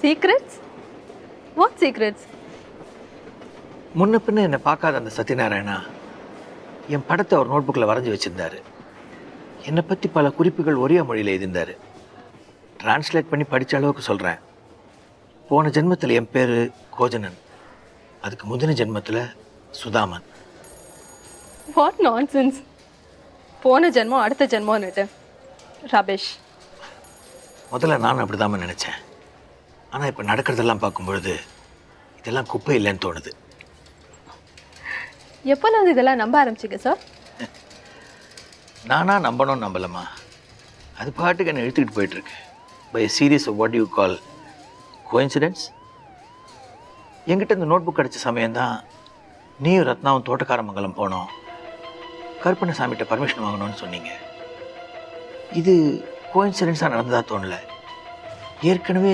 Secrets? What secrets? முன்ன பின்ன என்னை பார்க்காத அந்த சத்யநாராயணா என் படத்தை அவர் நோட்புக்கில் வரைஞ்சி வச்சுருந்தார். என்னை பற்றி பல குறிப்புகள் ஒரே மொழியில் எழுதியிருந்தார். டிரான்ஸ்லேட் பண்ணி படித்த அளவுக்கு சொல்கிறேன். போன ஜென்மத்தில் என் பேர் கோஜனன், அதுக்கு முந்தின ஜென்மத்தில் சுதாமன். What nonsense. போன ஜென்மம் அடுத்த ஜென்மம்னுட்டு ரபிஷ். முதல்ல நான் அப்படி தான் நினச்சேன். ஆனால் இப்போ நடக்கிறதெல்லாம் பார்க்கும்பொழுது இதெல்லாம் குப்பை இல்லைன்னு தோணுது. எப்போது இதெல்லாம் நம்ப ஆரம்பிச்சிங்க சார்? நானா நம்பணும்னு நம்பலம்மா, அது பாட்டுக்கு என்னை இழுத்துக்கிட்டு போயிட்டுருக்கு. By serious of what you call coincidence. என்கிட்ட இந்த நோட் புக் கிடச்ச சமயம்தான் நீயும் ரத்னாவும் தோட்டக்காரமங்கலம் போனோம், கருப்பண்ணசாமிகிட்ட பர்மிஷன் வாங்கணும்னு சொன்னீங்க. இது கோயின்சிடென்ஸாக நடந்ததா தோணலை. ஏற்கனவே